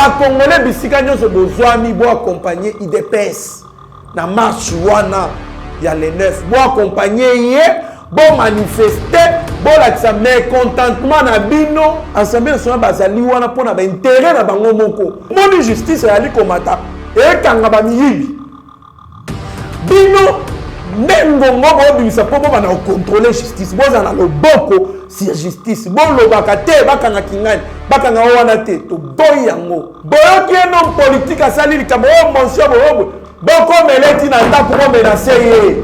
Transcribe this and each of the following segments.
Congolais bisika nyonso bozwami bo accompagner IDPS na marche wana ya le 9 bo accompagner ye bo manifester bo la mécontentement na bino Assemblée nationale bazali wana pona ba intérêt na bango moko moni justice ali komata e kanga ba miyibi bino nengongo bo bimisa po bo bana contrôler justice bo za na loboko sur justice bon lo bakate bakanga kingani bakanga wana te to boy yango boyoki un politique asali likambo monsieur bobo boko meleti na ndako ko menacer ye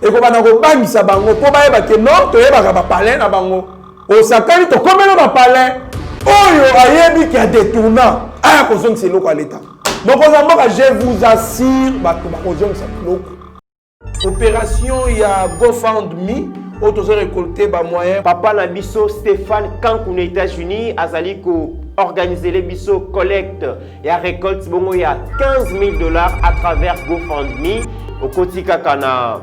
e ko bana ko bangisa bango po bayeba ke non to yeba ba palais na bango o sakani to komelo na palais oyo ayebi ki a détournant aya ko zongisa loko à l'état donc je vous assure ba to ba ko zongisa loko opération ya GoFundMe autos récolté ba moyen papa na biso Stéphane Kankou aux États-Unis azali ko organiser les biso collecte ya récolte bongo ya $15,000 à travers GoFundMe au kotika kana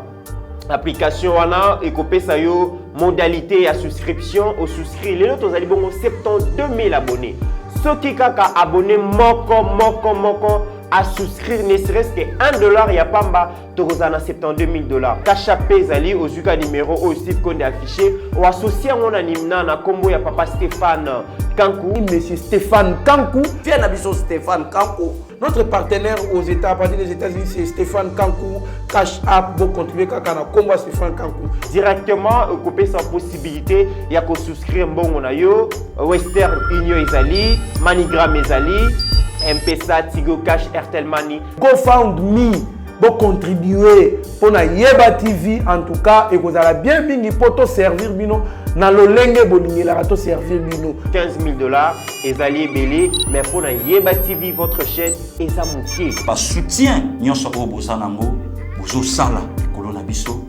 application wana et kopesa yo modalité ya souscription au souscrit les autres azali bongo 72,000 abonnés soki kaka abonné moko à souscrire ne serait-ce que $1 ya pamba tokozana $72,000 Kachapé zali au zuka numéro au Steve Konde affiché ou associé à mon animna na combo ya papa Stéphane Kankou monsieur Stéphane Kankou vient na biso Stéphane Kankou notre partenaire aux États à partir des États-Unis c'est Stéphane Kankou Cash App pour contribuer kaka na combo Stéphane Kankou directement coupé sans possibilité ya ko souscrire mbongo na yo Western Union ezali Manigram ezali M-Pesa, Tigo Cash, Airtel Money. GoFundMe pour contribuer pour na Yeba TV en tout cas et vous allez bien bingi pour te servir bino na lolenge bolingi la to servir bino $15,000 ezali belé mais pour na Yeba TV votre chaîne ezamuki par soutien nyonso o bosanango bozo sala kolona biso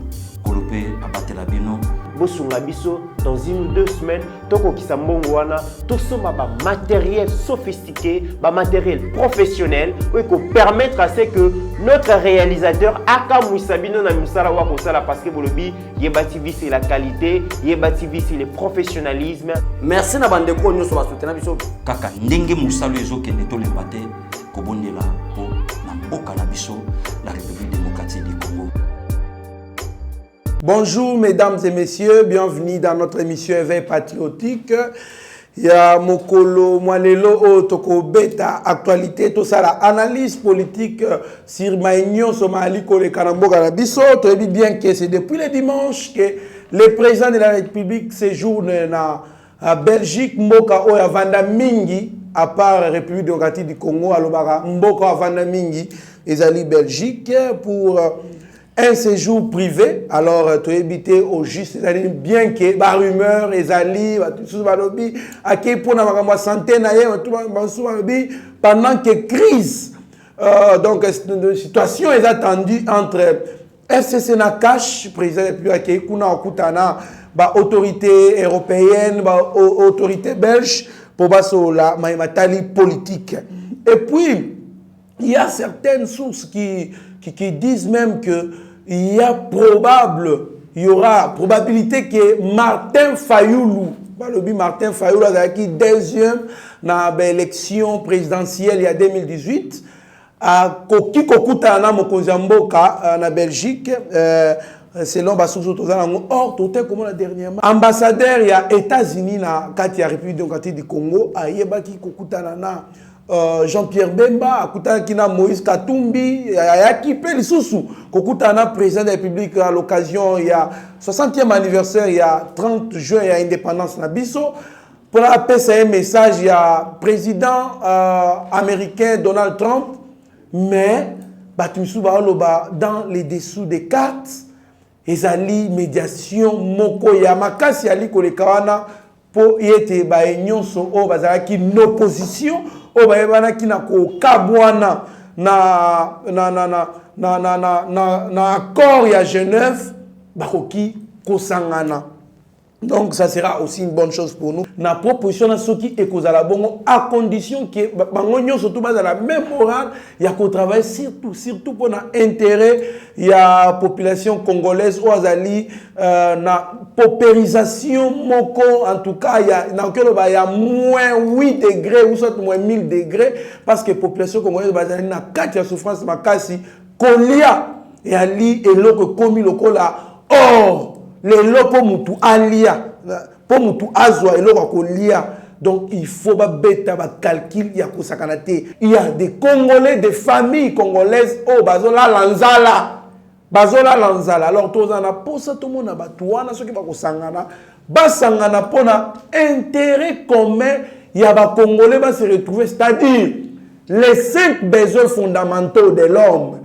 kolope abatela bino bosunga biso dans 1 ou 2 semaines toko kisambongo wana tout ça ba matériel sophistiqué ba matériel professionnel pour permettre à ce que notre réalisateur aka muisabino na musala wa kosala parce que bolobi Yeba TV c'est la qualité Yeba TV c'est le professionnalisme merci na bande ko nyoso ba soutenir biso kaka ndenge musalo ezokende to lembate kobondela po na mboka na biso la République démocratique du Congo. Bonjour mesdames et messieurs, bienvenue dans notre émission Éveil patriotique. Il y a Mokolo Mwalelo Toko Beta actualité tout ça la analyse politique sur Maïnion Somali Kole Kanambo Garabiso. Tu sais bien que c'est depuis le dimanche que le président de la République séjourne en Belgique Mboka Oya Vanda Mingi à part la République démocratique du Congo Alobara Mboka Vanda Mingi ezali Belgique pour un séjour privé, alors tu éviter au juste, bien que la rumeur, les alliés, à qui pour la santé, pendant que crise, donc une situation est attendue entre FCC Nakash, président de la République, autorité européenne, autorité belge, pour la matali politique. Et puis, il y a certaines sources qui disent même que il y aura probabilité que Martin Fayoulou, Martin Fayoulou qui deuxième dans l'élection présidentielle il y a 2018, à Kokikokutana Mokozamboka en Belgique, selon Bassouso Tozana, or tout est comme la dernière. Ambassadeur il y a États-Unis na Katia République démocratique du Congo, à Yebaki Kokutana Jean-Pierre Bemba, akutana kina Moïse Katumbi, ayaki pe lisusu, kokutana président de la République à l'occasion il y a 60e anniversaire il y a 30 juin il y a indépendance na biso pour appeler un message il y a président américain Donald Trump mais batumisu baoloba dans les dessous des cartes ezali médiation moko ya makasi ali kolekawana po yete ba nyonso o bazalaki n'opposition o bayebana kina ko kabwana na accord ya Genève bakoki kosangana Donc ça sera aussi une bonne chose pour nous. La proposition de ceux qui est bongo à condition que bangonyo surtout dans la même morale, il y a qu'on travaille surtout pour l'intérêt il y a population congolaise ou azali na paupérisation moko en tout cas il y a moins 8 degrés ou soit moins 1000 degrés parce que population congolaise bazali na 4 souffrance makasi kolia et ali eloko komi lokola or les locaux mutu alia pour mutu azwa eloko kolia. Donc il faut bêta calcul ya kosakanate. Il y a des Congolais, des familles congolaises oh bazola lanzala. Alors tous en a posa tout monde batouana ceux qui ba kosangana basangana pona intérêt commun ya ba Congolais va se retrouver, c'est-à-dire les 5 besoins fondamentaux de l'homme: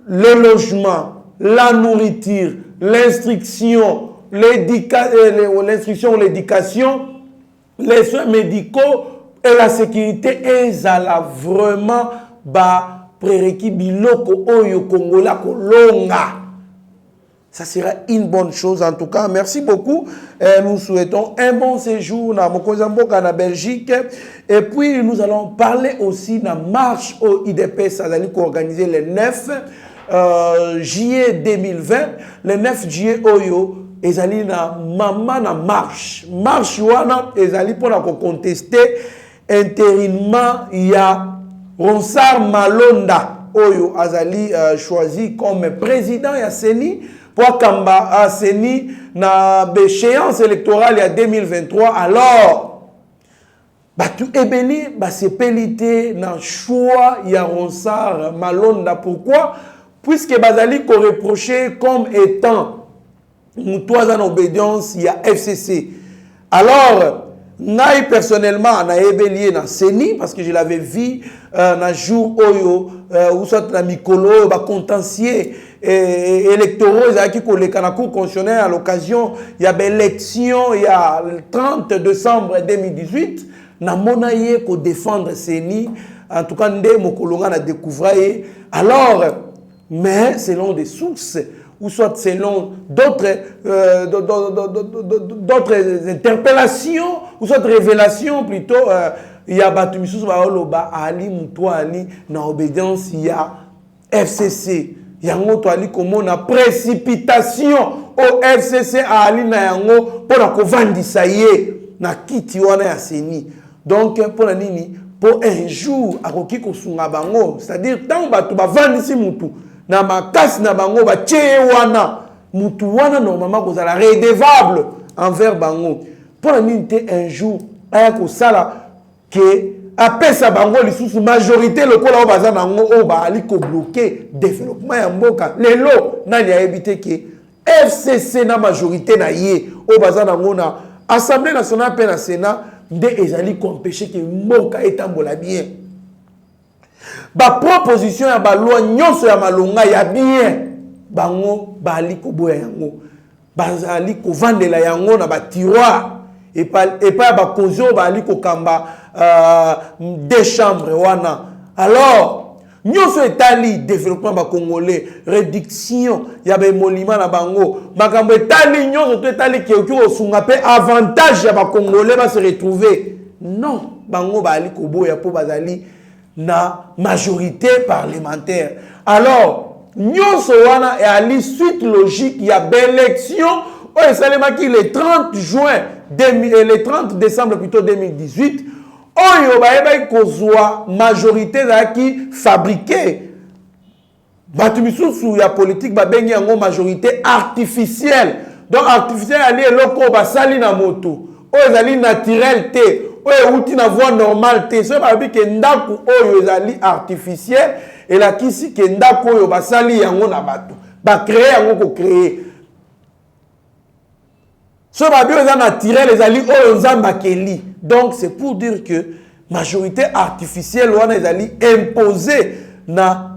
le logement, la nourriture, l'instruction, l'éducation, les soins médicaux et la sécurité. Et ça là vraiment prérequis biloko oyo Congola kolonga. Ça sera une bonne chose en tout cas. Merci beaucoup. Nous souhaitons un bon séjour dans Mokozamboka en Belgique. Et puis nous allons parler aussi de la marche au IDPS. Ça va organiser le 9 juillet 2020. Le 9 juillet oyo ezali na mama na marche wana ezali pour la contester intérimaire ya Ronsard Malonda oyo azali choisi comme président ya CENI pour kamba a CENI na échéance électorale ya 2023. Alors batu ebeli basepelité na choix ya Ronsard Malonda. Pourquoi? Puisque bazali ko reproché comme étant Moutouazan obédience, il y a FCC. Alors, naï personnellement, na ébélié na CENI, parce que je l'avais vu na jour oyo, ou soit na mikolo, ba contentieux électoraux, il y a qui collé à la Cour constitutionnelle à l'occasion, il y a l'élection, il y a le 30 décembre 2018, na monaye ko défendre CENI, en tout cas, ndé mokolonga na découvrir. Alors, mais selon des sources, ou soit selon d'autres interpellations, ou soit révélations plutôt, il y a Batumissous Baoloba, Ali Moutouali, na obédience, il y a FCC. Il y a Moutouali comme on a précipitation au FCC à Ali na yango pour la kovandisa ye na kiti wana ya CENI. Donc pour la nini, pour un jour à Roki Kosunga bango, c'est-à-dire tant batu bavandisi mutu na makasi na bango ba wana mutu wana normalement kozala redevable envers bango. Pour la nini un jour aya ko sala que apesa bango lisusu majorité lokola o baza nango o ba ali ko bloquer développement ya mboka. Lelo nani a évité que FCC na majorité na ye o baza nango na Assemblée nationale pe na Sénat de ezali compêcher que mboka etambola bien. Ba proposition ya ba loi nyonso ya malonga ya bien bango bali ko boya yango bazali ko vandela yango na ba tiroir et pas ba caution bali ko kamba des chambres wana. Alors nyonso etali développement ba congolais réduction ya ba emolima na bango makambo etali nyonso to etali ki osunga pe avantage ya ba congolais ba se retrouver. Non, bango bali ko boya po bazali na majorité parlementaire. Alors, nyonso wana et à l'issue logique, il y a l'élection au Salemaki le 30 juin, le 30 décembre plutôt 2018. Oyo baeba kozwa majorité qui fabriquée. Batumisusu ya politique ba bengi yango majorité artificielle. Donc artificielle ali eloko basali na moto. Oyo ezali naturel te. Oyo outi na voie normale te. So ba bi ke ndaku oyo ezali artificiel et la kisi ke ndaku oyo basali yango na bato. Ba créer yango ko créer. So ba bi ezali naturel ezali oyo nzamba keli. Donc c'est pour dire que majorité artificielle wana ezali imposée na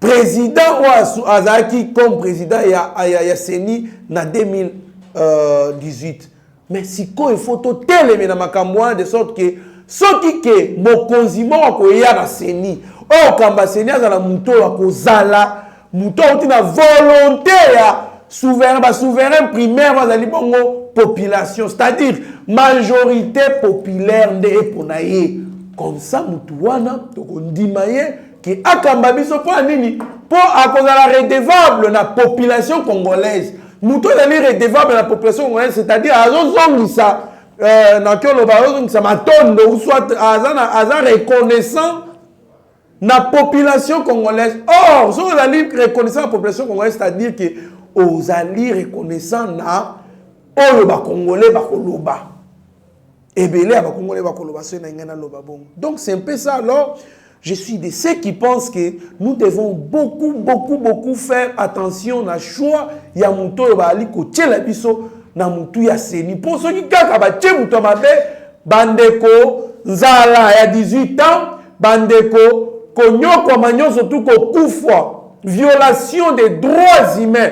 président ou azaki comme président ya CENI na 2018. Mais si il faut télémer na makambo de sorte que soki ke mokonzi moko ya na CENI o kamba CENI azala muto wa kozala muto uti na volonté ya souverain primaire bazali bongo population, c'est-à-dire majorité populaire nde ponaye. Comme ça mutuwana tokondimaye ki akamba biso po nini po akozala redevable na population congolaise. Mutu ezali redevable na population congolaise, c'est-à-dire azozongisa na kyolo bazongisa matondo ou soit aza reconnaissant na population congolaise. Or, si vous allez reconnaissant la population congolaise, c'est-à-dire que vous allez reconnaissant na Oloba Congolais bakoloba. Ebele ba Congolais bakoloba so na ngana loba bon. Donc c'est un peu ça. Alors, je suis de ceux qui pensent que nous devons beaucoup faire attention na choix ya muto ba ali ko tshela biso na mutu ya seni. Pour ceux qui kaka ba tshé muto mabe bandeko nzala ya 18 ans, bandeko konyoko manyoso tuko kufwa, violation des droits humains,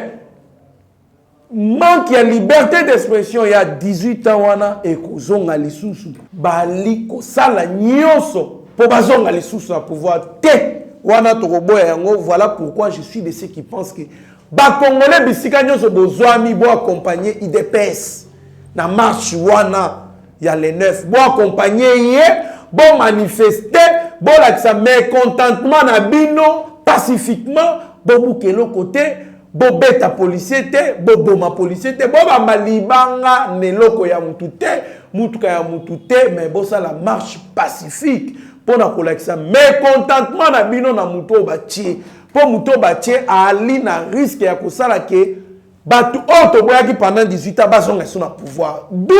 manque ya liberté d'expression ya 18 ans wana ekozonga lisusu bali kosala nyonso po bazonga lisusu na pouvoir te wana tokoboya yango. Voilà pourquoi je suis de ceux qui pensent que ba Congolais bisika nyonso bozwami bo accompagner IDPS na marche wana ya le 9, bo accompagner ye, bo manifester, bo lakisa mécontentement na bino pacifiquement, bo bukelo côté, bo beta policier te, bo boma policier te, bo ba malibanga neloko ya mutu te, mutuka ya mutu te, mais bo sa la marche pacifique pour na kolakisa mécontentement na bino na muto batie, pour muto batie ali na risque ya kosala ke batu oto boyaki pendant 18 ans bazonga so na pouvoir. D'où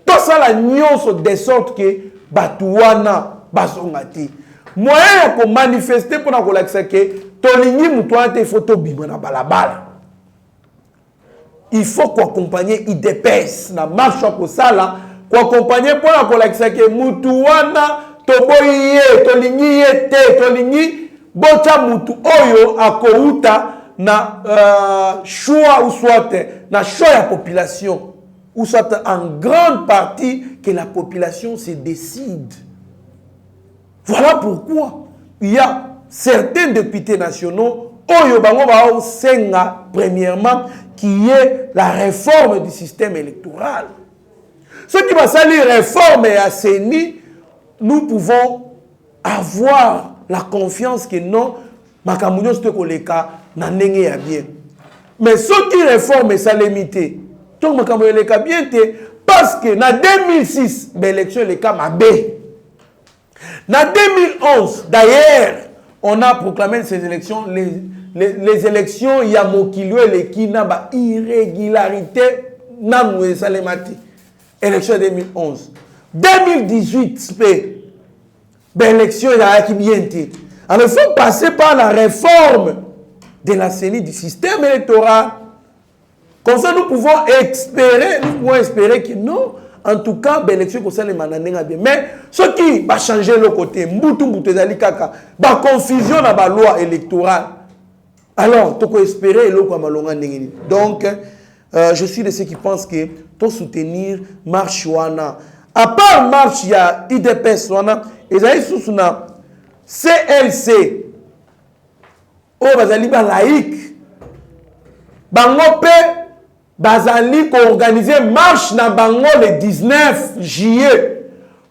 tout ça la nyonso de sorte que batuwana bazonga te. Moyen ko manifester pour na kolakisa ke tolingi muto ate photo bima na balabala. Il faut qu'on accompagner IDPS na marche ko sala, ko accompagner pour na kolakisa ke mutu wana toboye tolingi yete tolingi bota mutu oyo akouta na choix ou soit na choix la population ou soit en grande partie que la population se décide. Voilà pourquoi il y a certains députés nationaux oyo bango ba senga premièrement qui est la réforme du système électoral. Ce qui va salir réforme et assaini, nous pouvons avoir la confiance que non makamunyo ste koleka na ndenge ya bien. Mais ce qui réforme ça limité. Donc makamunyo leka bien te parce que na 2006 l'élection le cas mabé. Na 2011 d'ailleurs on a proclamé ces élections les élections ya mokilio eleki na ba irrégularité na nous salemati. Élection 2011. 2018 l'élection il a qui bien été. Alors il faut passer par la réforme de la CENI du système électoral. Comme ça nous pouvons espérer que non, en tout cas l'élection comme ça les mananenga bien. Mais ce qui va changer le côté mbutu ezali kaka ba confusion na ba loi électorale. Alors tu peux espérer le quoi malonga ndengeni. Donc je suis de ceux qui pensent que pour soutenir marche wana. À part marche il y a IDPS wana ezali sous na CLC o bazali ba laïque bango pe bazali ko organiser marche na bango le 19 juillet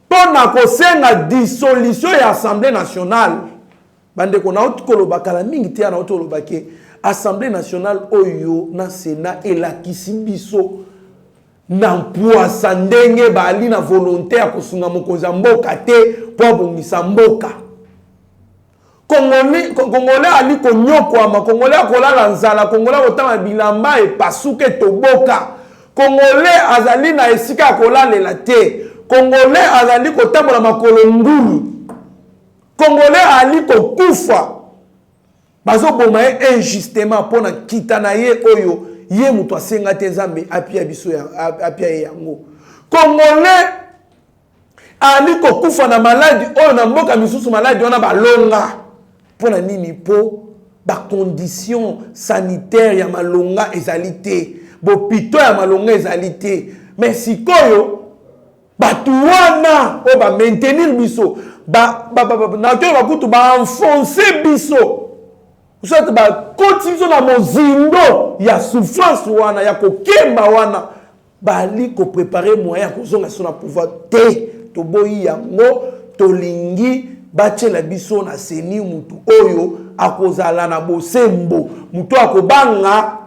pour na ko senga dissolution ya Assemblée nationale bande ko na otokoloba kala mingi te na otoloba ke Assemblée nationale oyo na Sénat elakisi biso na mpuasa ndenge bali na volonté ya kosunga mokonzi mboka te po bongisa mboka. Congolais ali konyokwama, Congolais akolala nzala, Congolais otama bilamba e pasuke toboka. Congolais azali na esika akolalela te. Congolais azali kotambola makolo ngulu. Congolais ali kokufa. Bazo boma injustement pona kitana ye oyo ye muto asenga te nzambe apia biso ya apia yango. Congolais ali kokufa na maladi oyo na mboka misusu maladi wana balonga. Pona nini po ba condition sanitaire ya malonga ezalité bopito ya malonga ezalité mais sikoyo batu wana o ba maintenir biso ba na to ba kutu ba enfoncer biso soit ba continue na mozindo ya souffrance wana ya kokemba wana bali ko préparer moyen ko zonga sona pouvoir te to boyi yango tolingi bachela biso na seni mutu oyo akozala na bosembo mutu akobanga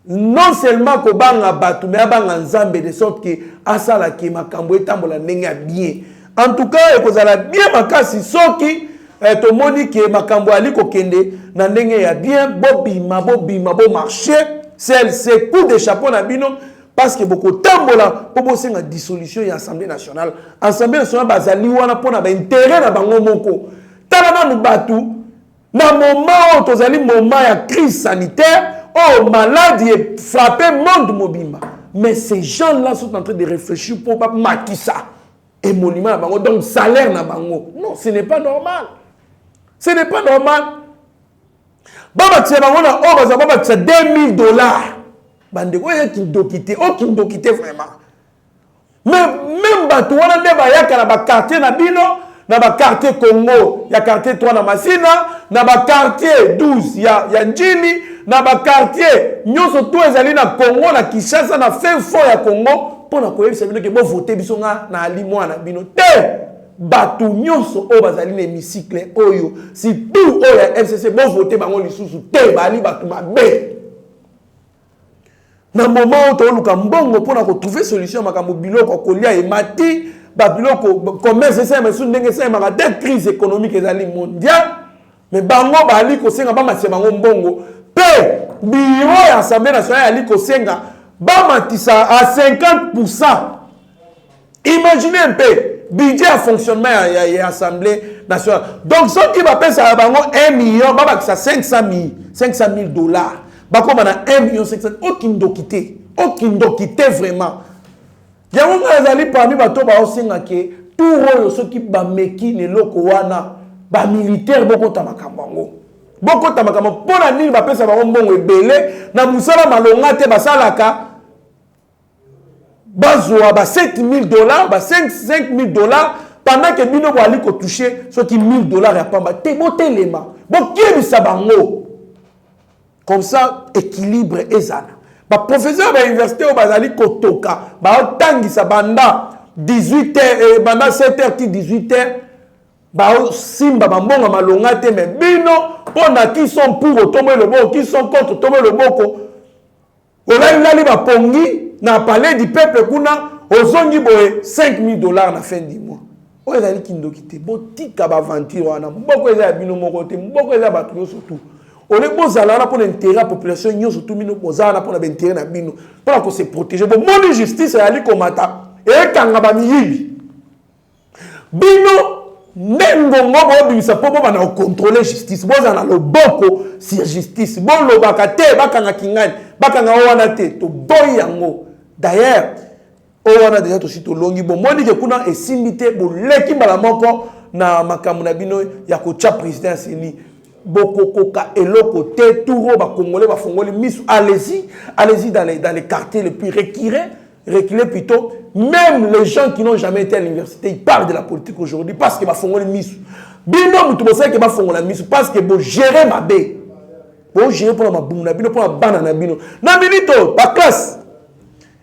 non seulement kobanga batu mais abanga nzambe de sorte que asala ki makambo etambola ndenge ya bien. En tout cas ekozala bien makasi soki to moni ke makambo ali ko kende na ndenge ya bien bobima bo marché c'est coup de chapeau na bino parce que beaucoup tambola pour bosser la dissolution de l'Assemblée nationale. L'Assemblée nationale bazali wana pona ba intérêt na bango moko. Talana nubatu na moment où tozali moment ya crise sanitaire, oh maladie est frappé monde mobimba. Mais ces gens-là sont en train de réfléchir pour pas makisa et monument na bango donc salaire na bango. Non, ce n'est pas normal. Ce n'est pas normal. Baba tse bango na oh baba tse $2000. Bande quoi qui doit quitter vraiment. Mais même bato wana nde ba yaka na ba quartier na bino na ba quartier Congo ya quartier 3 na Masina na ba quartier 12 ya Njili na ba quartier nyonso to ezali na Congo na Kinshasa na fin fond ya Congo pona ko yebisa bino ke bo voter biso nga na ali mwana bino te bato nyonso o bazali na hémicycle oyo si tout oyo FCC bo voter bango lisusu te bali bato mabe. Na moment où tu as mbongo pour trouver solution makambo biloko kolia et mati ba biloko commerce ça mais sous ndenge ça ma crise économique ezali mondiale mais bango bali ko senga ba matisa bango mbongo pe biro ya Assemblée nationale ali ko senga ba matisa à 50%. Imaginez un peu budget à fonctionnement ya Assemblée nationale. Donc ceux qui va payer ça bango 1 million ba ça $500,000. Bako bana 1,5 million aucun dokité vraiment. Yango ngazali parmi bato ba osenga ke tout royo soki ba meki ne loko wana ba militaire boko tamakambango. Boko tamakambo pona nini ba pesa ba mbongo ebele na musala malonga te basalaka bazwa ba $7,000 ba $5,000 pendant que bino bali ko toucher soki $1,000 ya pamba te botelema. Bokibisa bango. Comme ça, équilibre ezana. Ba professeur de l'université au bazali kotoka, ba otangisa banda 18h banda 7h ti 18h, ba simba bambonga malonga te mais bino pona qui sont pour tomber le boko, qui sont contre tomber le boko. Olali ba pongi na palais du peuple kuna ozongi boye $5,000 na fin du mois. O ezali kindokite, botika ba aventure wana, mboko ezali bino moko te, mboko ezali ba tuyo surtout. On est beau zalana pour l'intérêt de la population, nous surtout nous bozana pour l'intérêt de bino pour se protéger. Bon, mon justice ali komata et kangaba miyibi. Bino nengo ngobo bimisa po bana contrôler justice. Bozana lo boko sur justice. Bon lo bakate bakanga kingani, bakanga wana te to boyango. D'ailleurs, on a déjà aussi to longi bon moni ke kuna esimité bo leki bala moko na makamu na bino ya ko cha président seni. Boko koka eloko te touro ba congolais ba fongoli misu allez-y dans les quartiers les plus reculés plutôt même les gens qui n'ont jamais été à l'université ils parlent de la politique aujourd'hui parce que ba fongoli misu bino mutu bosai ke ba fongola misu parce que bo gérer ma bé bo gérer pour ma bumuna bino pour bana na bino na minito ba classe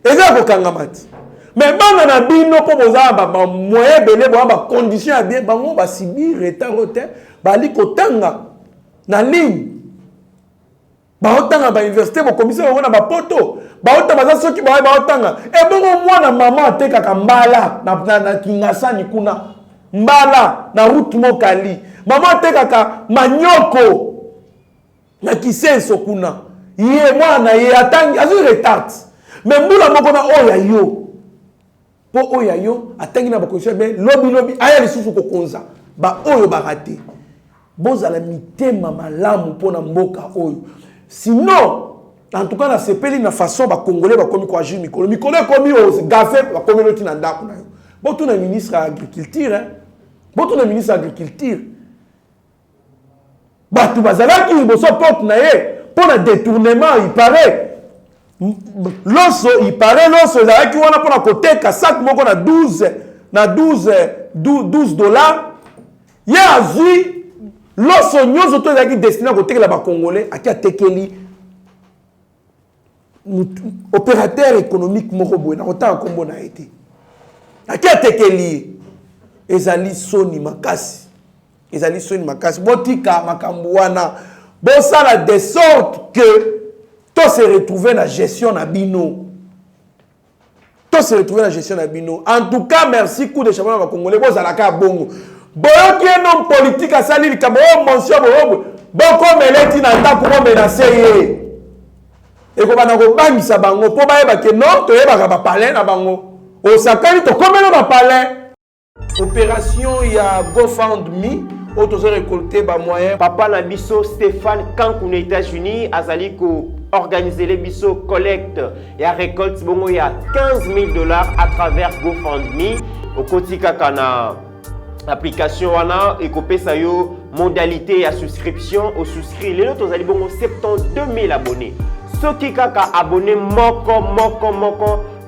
eza ko kangamati mais bana na bino pour boza ba moyen belé ba condition à bien bango ba subir retard ba li kotanga na ligne ba otanga ba université ba commissaire ba na ba poto ba otanga za soki ba otanga e bongo mwana mama ateka ka mbala na kingasani kuna mbala na route mokali mama ateka ka manyoko na kisenso kuna ye mwana ye atangi azu retard mais mbula moko na oya yo po oya yo atangi na ba commission ben lobi aya lisusu ko konza ba oyo ba raté bozala mitema malamu pona mboka oyo sinon en tout cas na sepeli na façon ba congolais ba komi ko agir mikolo komi o gafe ba komi loti na ndako na yo botu na ministre de l'agriculture botu na ministre de l'agriculture batu bazalaki boso porte na ye pona détournement il paraît loso zalaki wana pona koteka sac moko na 12 $. Ya azui lorsque nous sommes destinés à côté de la Congolais, à qui a tekeli opérateur économique moko na autant kombo na été. À qui a tekeli ezali soni makasi. Ezali soni makasi. Botika makambuana. Bosala de sorte que tout se retrouve dans la gestion na bino. Tout se retrouve dans la gestion na bino. En tout cas, merci coup de championnat congolais. Bozalaka bongo. Boyoki un homme politique à sali likambo monsieur bobo. Boko meleti na ndako ko menacer ye. Et ko bana ko bangisa bango po ba yeba ke non to yeba ba palais na bango. O sakali to komelo ba palais. Opération ya GoFundMe auto récolter ba moyen. Papa na biso Stéphane Kankou aux États-Unis azali ko organiser les biso collecte et récolte bongo ya 15 000 $ à travers GoFundMe au kotika kana application wana et kopesa yo modalité ya souscription au souscrit les autres azali bongo 72 000 abonnés ceux qui kaka abonné moko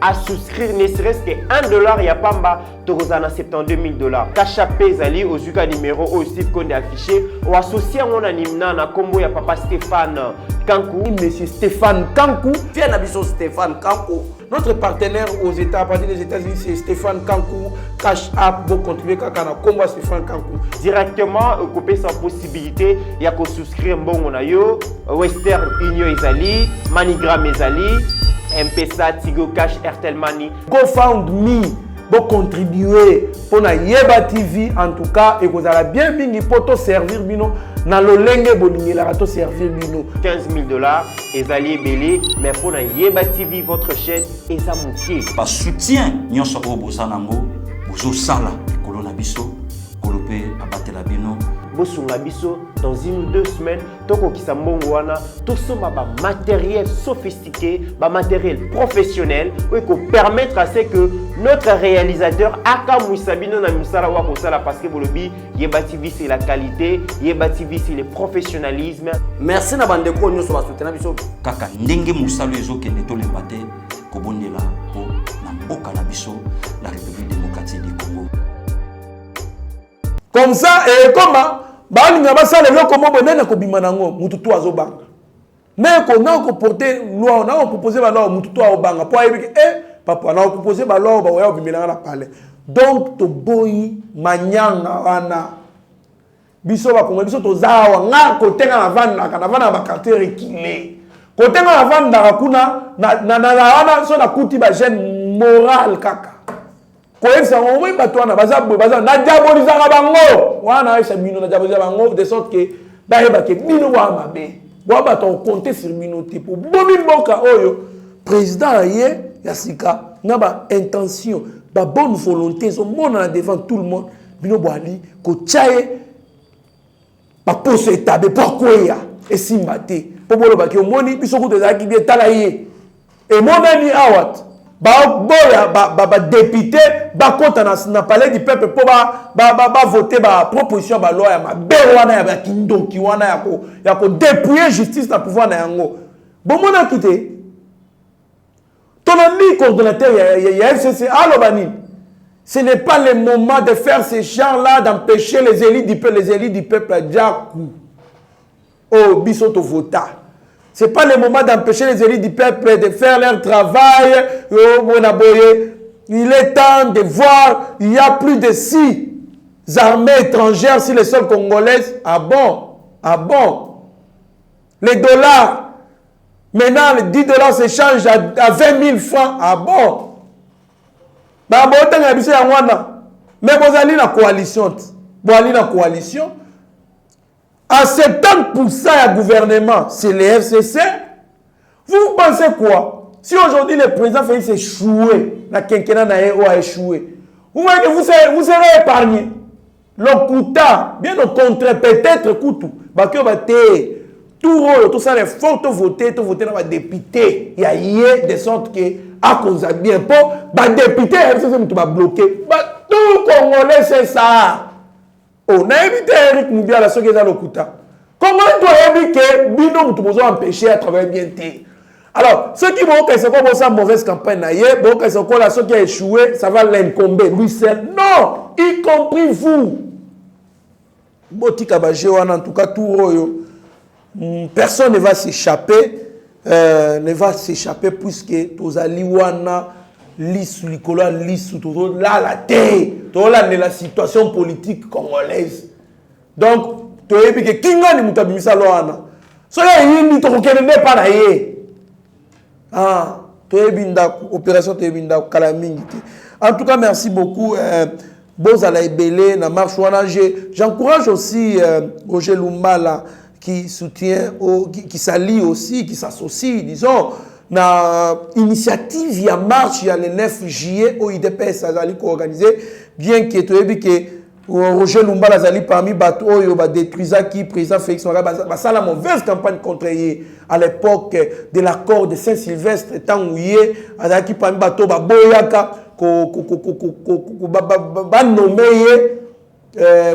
à souscrire ne serait-ce que $1 ya pamba tokozana 72 000 $. Kachapé zali au zuka numéro au Steve Konde affiché ou associé on animna na combo ya papa Stéphane Kankou. Monsieur Stéphane Kankou. Viens na biso Stéphane Kankou. Notre partenaire aux États, à partir des États-Unis, c'est Stéphane Kankou. Cash App, vous contribuez à combat Stéphane Kankou. Directement, couper sa possibilité, il y a qu'à souscrire bon on a yo, Western Union Ezali, Manigram Ezali, M-Pesa, Tigo Cash, Airtel Money. GoFundMe, vous contribuer pour na Yeba TV en tout cas et vous allez bien bingi pour te servir bino na lolenge bolingi la to servir bino 15 000 $, Ezali belé, mais pour na Yeba TV votre chaîne Ezamoutier. Par soutien, nyonso o bozanango, bozo sala kolona biso, kolope abatela bino. Bosunga biso dans 1 ou 2 semaines toko kisambongo wana tout ça ba matériel sophistiqué, ba matériel professionnel qui permettre à ce que notre réalisateur aka Moussabino na musala wa kosala parce que bolobi Yeba TV c'est la qualité, Yeba TV c'est le professionnalisme. Merci na bande ko nyoso ba soutenir biso Kaka ndenge musalo ezokende to lembate kobondela po na mboka na biso la République démocratique du Congo. Comme ça, et comment balinga basala eloko mo bonene ko bima nango mututu azobanga. Mais ko na ko porter loi, na ko proposer ba loi mututu azobanga. Po ayebi papa na ko proposer ba loi ba oya bimela na palais. Donc to boyi manyanga wana. Biso ba kongo biso to zawa nga ko tenga na vanda ba quartier reculé. Ko tenga na vanda kuna na wana so na kuti ba jeune moral kaka. De sorte que bino wa mabe wa ba to compter sur bino tipo bomi mboka oyo président yé yasika na ba intention ba bonne volonté so mona devant tout le monde bino boali ko tchaye ba poso etabe pourquoi ya esimbate po bolo ba ki omoni biso ko tezaki bi etala yé et monani awat ba député ba kota na palais du peuple pour ba voter ba proposition ba loi ya mabe wana ya kindoki wana ya ko dépouiller justice na pouvoir na yango bomona kité tonali coordonnateur ya FCC alobani ce n'est pas le moment de faire ces gens-là d'empêcher les élites du peuple à Djakou oh bisoto vota. Ce n'est pas le moment d'empêcher les élites du peuple de faire leur travail. Il est temps de voir, il y a plus de 6 armées étrangères sur les sols congolaises. Ah bon? Ah bon? Les dollars, maintenant les 10 $ s'échangent à 20 000 francs. Ah bon? Mais vous allez dans la coalition. Vous allez dans la coalition. À 70% du gouvernement, c'est les FCC. Vous pensez quoi? Si aujourd'hui le président Félix échoué, la quinquennat a échoué, vous voyez que vous serez épargné. Le Kouta, bien au contraire, peut-être Koutou, tout ça, les fortes voter, tout voter dans les députés. Il y a de sorte que, à cause de bien pas, les députés, FCC, va bloquer. Tout Congolais, c'est ça. On a évité Eric Moudia la soque dans le Kouta. Comment tu as évité que Bino nous empêcher à travailler bien? Alors, ceux qui vont que c'est comme ça mauvaise campagne, bon que c'est quoi la soque qui a échoué, ça va l'incomber lui seul. Non, y compris vous. botika baje wana en tout cas tout royo personne ne va s'échapper puisque tozali wana lisu likolo lisu tozo là la terre tola la situation politique congolaise donc toyebi ke kinga ni mutabimisa loana so ya yini to kokende pa na ye toyebi ndako opération toyebi ndako kala mingi te. En tout cas merci beaucoup bozala ebele na marche wana. J'encourage aussi Roger Lumbala qui soutient qui s'allie aussi, qui s'associe disons na initiative ya marche ya le 9 juillet au IDPS azali ko organiser bien que toyebi que Roger Lumbala azali parmi bato oyo ba détruisa qui président Félix Ouattara ba la mauvaise campagne contre lui à l'époque de l'accord de Saint-Sylvestre tant ouye azali parmi bato ba boyaka ba nommer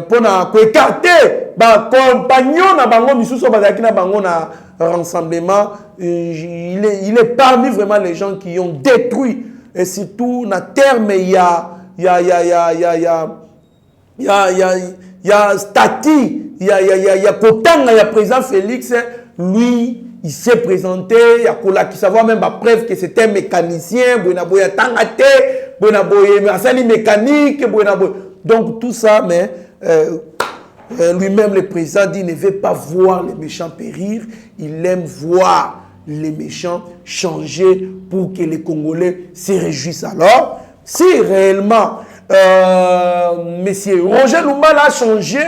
pour na ko écarter ba compagnon na bango misuso bazaki na bango na rassemblement. Il est parmi vraiment les gens qui ont détruit et surtout na terme il y a Stati, il y a Kotanga, il y a président Félix, lui, il s'est présenté, il y a Kola qui savoir même la preuve que c'était un mécanicien, Bonaboya Tangate, Bonaboya Asali mécanique, donc tout ça, mais lui-même le président dit ne veut pas voir les méchants périr, il aime voir les méchants changer pour que les Congolais se réjouissent. Alors, si réellement Monsieur Roger Lumbala a changé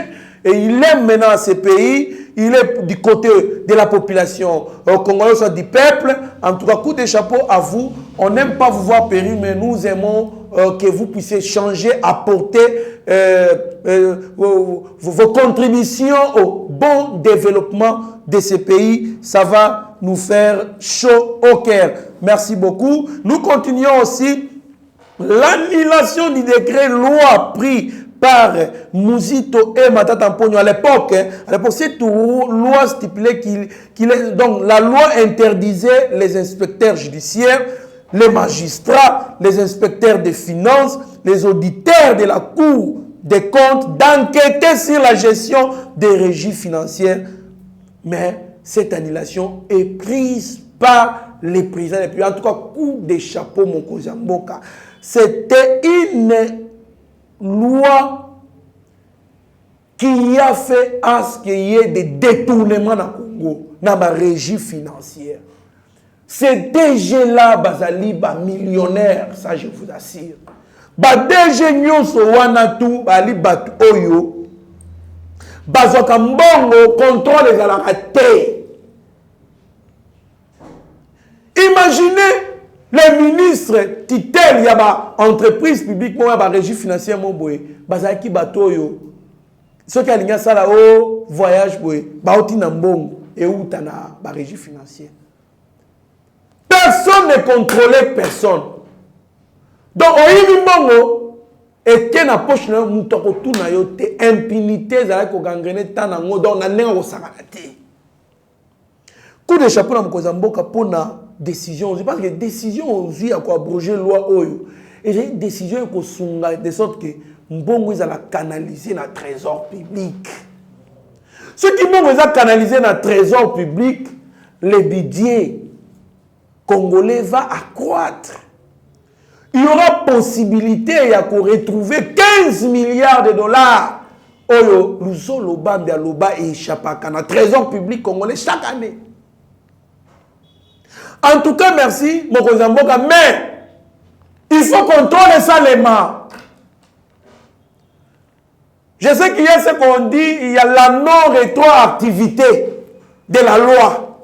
et il aime maintenant ce pays, il est du côté de la population congolaise, soit du peuple. En tout cas, coup de chapeau à vous. On n'aime pas vous voir périr, mais nous aimons que vous puissiez changer, apporter vos contributions au bon développement de ce pays. Ça va nous faire chaud au cœur. Merci beaucoup. Nous continuons aussi. L'annulation du décret loi pris par Mouzito et Matata Mpogno à l'époque, cette loi stipulait donc la loi interdisait les inspecteurs judiciaires, les magistrats, les inspecteurs des finances, les auditeurs de la Cour des comptes d'enquêter sur la gestion des régies financières. Mais cette annulation est prise par les présidents. Et puis en tout cas, coup de chapeau, mon cousin Mboka. C'était une loi qui a fait à ce qu'il y ait des détournements dans le Congo, dans la régie financière. Ces DG-là, bazali, ba millionnaires, ça je vous assure. Ba DG nyonso wana tout, bali batu oyo, bazoka mbongo, contrôle les alakate. Imaginez les ministres titel ya ba entreprise publique mo ya ba régie financière mo boye bazaki bato yo soki alinga sala o voyage boye ba oti na mbongo e uta na ba régie financière. Personne ne contrôlait personne. Donc oyibi mbongo et que na poche na muto ko tuna yo te impunité za ko gangrene tana ngo donc na nenga ko sakana te. Coup de chapeau na mokoza mboka pona décision, je pense que décision aussi à quoi abroger loi oyo et j'ai une décision pour sunga de sorte que mbongo ils la canaliser dans le trésor public. Ce qui mbongo ils canaliser dans le trésor public, le budget congolais va accroître. Il y aura possibilité à retrouver 15 milliards de dollars oyo luso loba de loba et chapaka dans le trésor public congolais chaque année. En tout cas, merci, Mokozamboka, mais il faut contrôler ça les mains. Je sais qu'il y a ce qu'on dit, il y a la non-rétroactivité de la loi.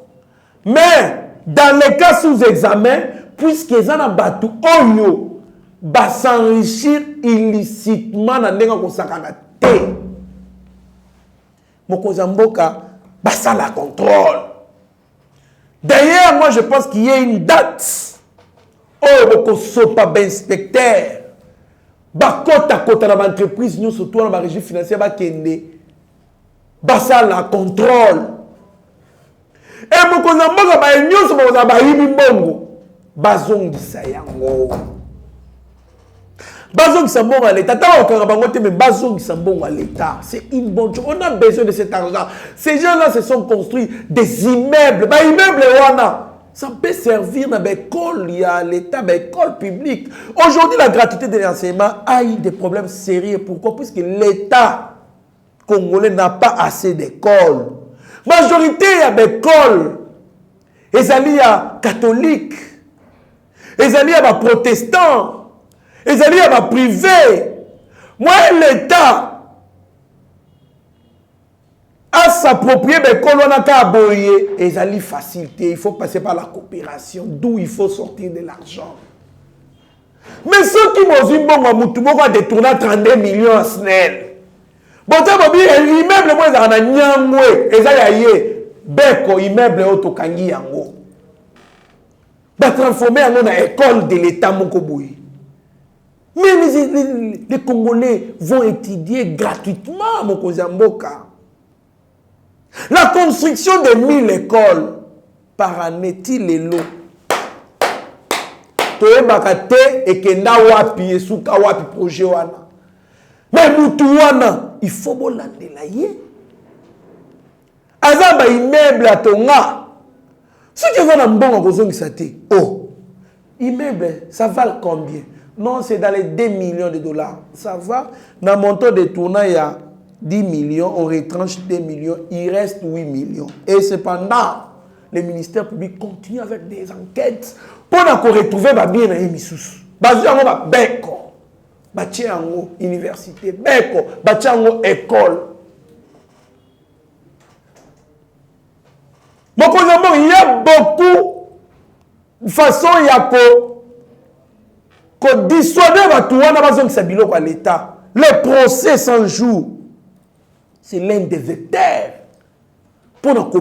Mais dans les cas sous examen, puisqu'ils ont battu Oyo, va s'enrichir illicitement dans les cas Mokozamboka, ça la contrôle. D'ailleurs, moi je pense qu'il y a une date où on sopa inspecteur, kota kota dans l'entreprise, nous surtout dans la régie financière, ça la contrôle. Et beaucoup de gens nous sommes dans la bongo, bazong di sayango. Bazong Sambon à l'État. Mais Bazong Sambon à l'État. C'est une bonne chose. On a besoin de cet argent. Ces gens-là se sont construits des immeubles. Bah, immeubles, ça peut servir dans l'école, il y a l'État, l'école publique. Aujourd'hui, la gratuité de l'enseignement a eu des problèmes sérieux. Pourquoi? Puisque l'État congolais n'a pas assez d'écoles. Majorité, il y a des écoles. Il y a catholiques. Il y a des protestants. Il y a des privés. Moi, l'État à s'approprier des colonnes à boyer, et ça lui facilité. Il faut passer par la coopération, d'où il faut sortir de l'argent. Mais ceux qui m'ont dit, bon, on va détourner 32 millions à SNEL. Bon, tu as dit, l'immeuble, moi, ça a nyangwe, et ça y est, beko, immeuble, otokangi yango. Va transformer en une école de l'État, mon koboui. Mais les Congolais vont étudier gratuitement, mon Kozamboka. La construction de 1000 écoles par année, les lots. Toye bakate et kenda wapi et souka wapi projet wana. Mais mutu wana, il faut bolande la ye. Azaba immeuble à tonga. Ceux qui vont en bon en cause de oh, immeuble, ça vale combien? Non, c'est dans les 2 millions de dollars. Ça va. Dans mon montant de tournant, il y a 10 millions, on retranche 2 millions, il reste 8 millions. Et cependant, le ministère public continue avec des enquêtes pour qu'on retrouve bien dans les missous. Basé en Beko, bâti en université, Beko, bâti en école. Donc, il y a beaucoup de façons, il y a que dissuader l'État. Le procès sans jour. C'est l'un des vecteurs. Pour que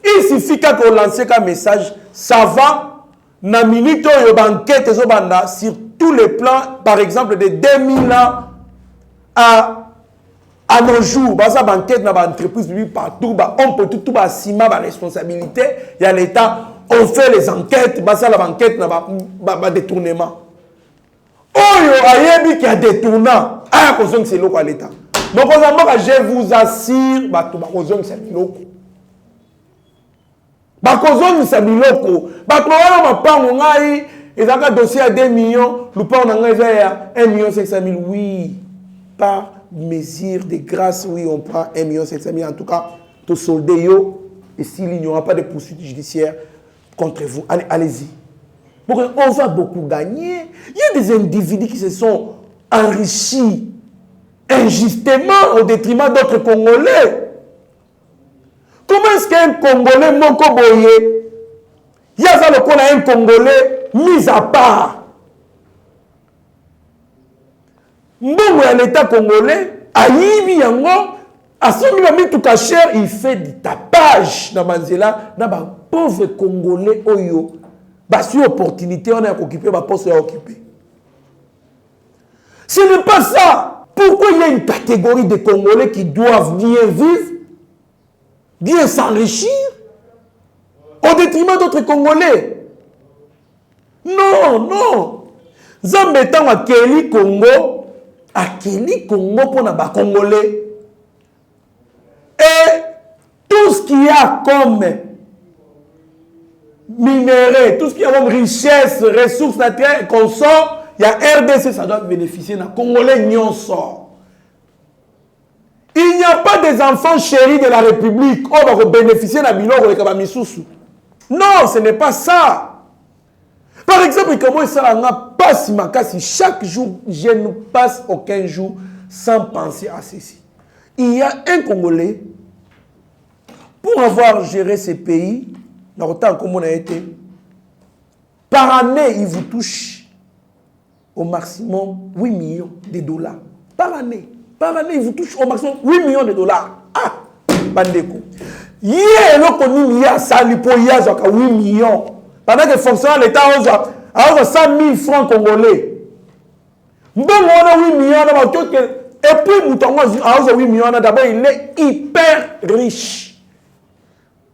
il suffit qu'on lance un message, ça va, na minute yo banquette sur tous les plans, par exemple de 2000 ans à nos jours. Ça banquette dans l'entreprise partout, on peut tout assumer la responsabilité. Il y a l'État, on fait les enquêtes, ça la banquette dans détournement. Oh yo ayebi qui a détournant, ah cause c'est local l'État. Donc, je vous assure, ils ont un dossier à 2 millions, nous parlons à 1 million 500 000. Oui, par mesure de grâce, oui, on prend 1 million 500 000. En tout cas, tout soldé, et s'il n'y aura pas de poursuite judiciaire contre vous, allez-y. On va beaucoup gagner. Il y a des individus qui se sont enrichis injustement au détriment d'autres Congolais. Comment est-ce qu'un Congolais mokoboye, il y a ça le qu'on a un Congolais mis à part. Mbongo ya l'État congolais, ayibi yango, à son niveau tout caché, il fait du tapage dans Manzela, dans les pauvres Congolais oyo, bah sur opportunité on a occupé ma poste à occuper. Ce n'est pas ça. Pourquoi il y a une catégorie de Congolais qui doivent bien vivre, bien s'enrichir, au détriment d'autres Congolais? Non, non. Zambetan à Keli Congo pour les Congolais. Et tout ce qu'il y a comme minerais, tout ce qu'il y a comme richesse, ressources naturelles qu'on sort, il y a RDC, ça doit bénéficier d'un Congolais n'y en sort. Il n'y a pas des enfants chéris de la République. On va bénéficier d'un biloko de Kabamisusu. Non, ce n'est pas ça. Par exemple, comment ça n'a pas si makasi. Chaque jour, je ne passe aucun jour sans penser à ceci. Il y a un Congolais, pour avoir géré ce pays, dans le temps comme on a été, par année, il vous touche au maximum 8 millions de dollars. Par année. Par année, il vous touche au maximum 8 millions de dollars. Ah, bandeko. Hier, il y a ça, il y a 8 millions. Pendant que fonctionnaire l'État a 100 000 francs congolais. Donc, on a 8 millions. Et puis, Moutongo a 8 millions. D'abord, il est hyper riche.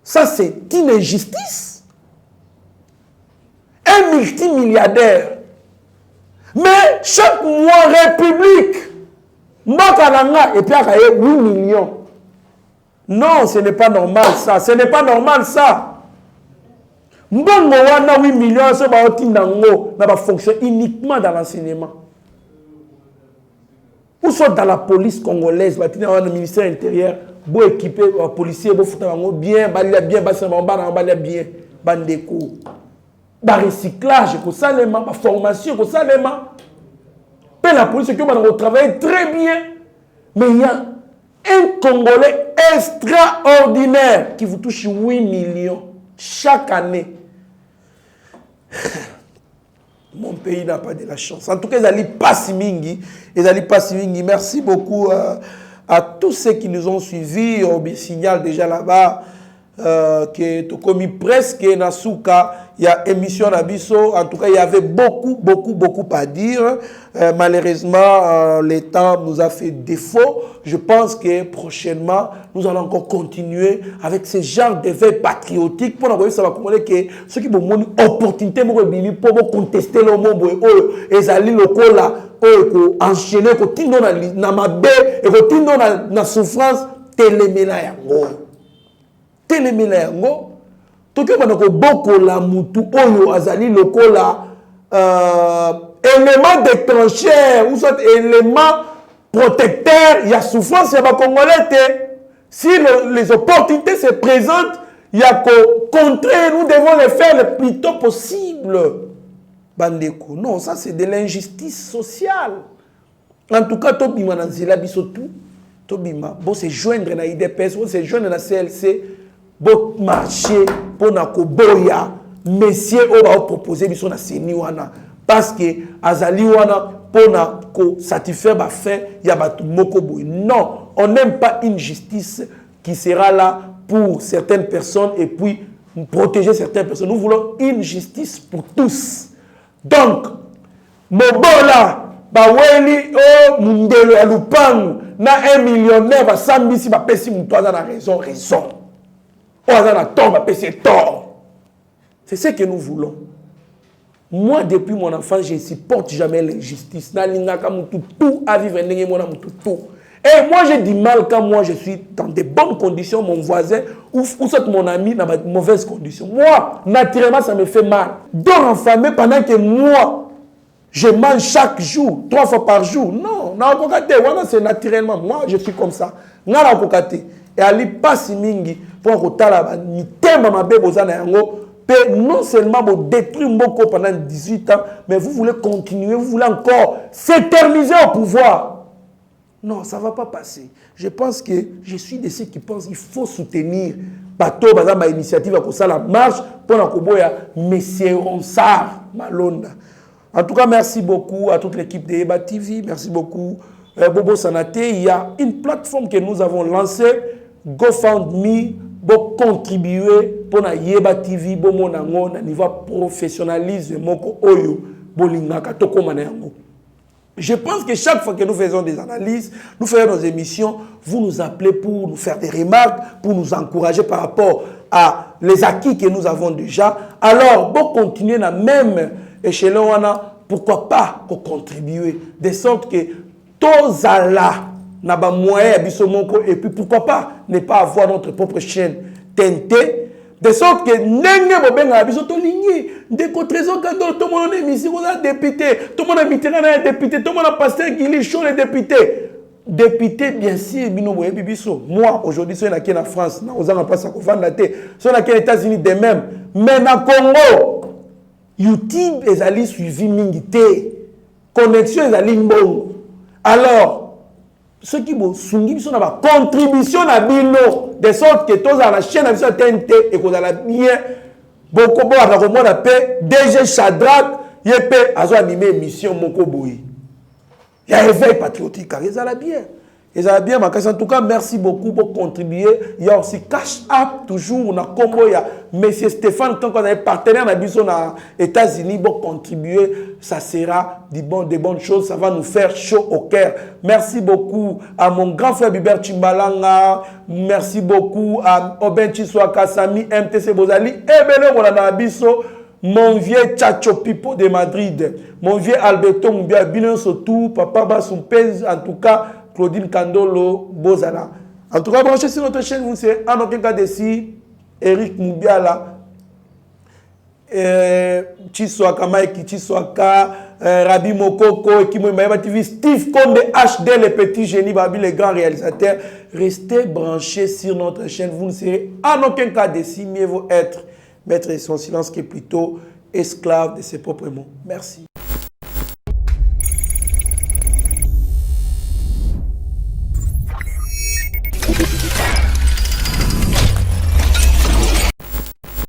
Ça, c'est une injustice. Un multimilliardaire Mais chaque mois, République, Mbakananga, et puis il y a 8 millions. Non, ce n'est pas normal ça. Ce n'est pas normal ça. Mbongo wana 8 millions, ça va fonctionner uniquement dans l'enseignement. Ou soit dans la police congolaise, dans le ministère intérieur, pour équiper les policiers, pour faire bien, bien, bien, bandeko. Le recyclage, la formation, la police qui va travailler très bien. Mais il y a un Congolais extraordinaire qui vous touche 8 millions chaque année. Mon pays n'a pas de la chance. En tout cas, ils allaient pas si mingi. Merci beaucoup à tous ceux qui nous ont suivis. On me signale déjà là-bas que tu commis presque Nasuka. Il y a émission Nabiso. En tout cas, il y avait beaucoup à dire. Malheureusement, le temps nous a fait défaut. Je pense que prochainement, nous allons encore continuer avec ce genre d'éveil patriotique pour nous ça va comprendre que ceux qui ont une opportunité pour contester le monde et aller local là pour enchaîner pour tindo na mabe et pour tindo na souffrance telemela yango toke banako boko la mutu oyo azali lokola élément déclencheur ou soit élément protecteur, il y a souffrance, il y a Congolais. Si les opportunités se présentent, il y a qu'au contraire, nous devons les faire le plus tôt possible. Bandeko, non, ça c'est de l'injustice sociale. En tout cas, Tobima Nanzila Bisotou, Tobima, bon, c'est joindre na IDPS, bon, c'est joindre na CLC, bon, marcher pour na Koboya, messieurs, on va proposer, biso na Seniwana. Parce que Azali wana pour satisfaire ma fait, il y a moko boy. Non, on n'aime pas une justice qui sera là pour certaines personnes et puis protéger certaines personnes. Nous voulons une justice pour tous. Donc, Mobola, Baweli, oh, Mundelo, Alupangu, na 1 millionnaire, va sambisi, va pesi moutoisa na raison. Oh, na tort, va pesi tort. C'est ce que nous voulons. Moi, depuis mon enfance, je ne supporte jamais l'injustice. Tout à vivre, et moi, j'ai du mal quand moi, je suis dans de bonnes conditions, mon voisin ou soit mon ami dans de mauvaises conditions. Moi, naturellement, ça me fait mal. Donc, en famille, pendant que moi, je mange chaque jour, 3 fois par jour. Non, c'est naturellement. Moi, je suis comme ça. Et Ali pas si mingi pour que tu aies ma bébé non seulement vous détruire Mboko pendant 18 ans, mais vous voulez continuer, vous voulez encore s'éterniser au pouvoir. Non, ça ne va pas passer. Je pense que je suis de ceux qui pensent qu'il faut soutenir Bateau, ma initiative à ça la marche pour la Messieurs Ronsard Malonda. En tout cas, merci beaucoup à toute l'équipe de Eba TV. Merci beaucoup Bobo Sanaté. Il y a une plateforme que nous avons lancée, GoFundMe, pour contribuer pour la Yeba TV, pour mon niveau professionnalisme, moko oyo, bolingaka toko manango. Je pense que chaque fois que nous faisons des analyses, nous faisons nos émissions, vous nous appelez pour nous faire des remarques, pour nous encourager par rapport à les acquis que nous avons déjà. Alors, pour continuer dans le même échelon, pourquoi pas contribuer, de sorte que tous là, n'a pas moyen et puis pourquoi pas ne pas avoir notre propre chaîne TNT de sorte que n'engue bobenga biso to ligné de ko trésor quand tout le monde est émission on a député tout le monde a Mitterrand est député tout le monde a pasteur Guili Chaud est député bien sûr bino boye biso moi aujourd'hui c'est na qui en France na ozanga pas ça ko vendre té c'est na qui aux États-Unis de même mais na Congo YouTube ezali suivi mingi té connexion ezali mbongo alors ceux qui vont soutenir la contribution à Bino, de sorte que tous à la chaîne à TNT et qu'on a bien beaucoup à la remode à paix, DG Chadrak, Yepé, a animé émission Moko Boui. Il y a un éveil patriotique, ils allaient bien. Ils allaient bien, en tout cas, merci beaucoup pour contribuer. Il y a aussi Cash App, toujours, on a Congo, il y a M. Stéphane, tant qu'on est partenaire aux États-Unis pour contribuer, ça sera des bonnes choses, ça va nous faire chaud au cœur. Merci beaucoup à mon grand frère Bibert Chimbalanga, merci beaucoup à Oben Chiswaka, Sami, MTC Bozali, et Belo Molana Biso, mon vieux Chacho Pipo de Madrid, mon vieux Alberto Mbia, Binon Sotou, Papa Bassompez, en tout cas, Claudine Kandolo, Bozala. En tout cas, branchez sur notre chaîne, vous savez, en aucun cas d'ici, Eric Moubiala, Chiswaka, Mike Chiswaka, Rabi Mokoko, Kimo Maïba TV, Steve Konde, HD, les petits génies, Babi, les grands réalisateurs. Restez branchés sur notre chaîne, vous ne serez en aucun cas d'ici, mieux vaut être maître de son silence qui est plutôt esclave de ses propres mots. Merci.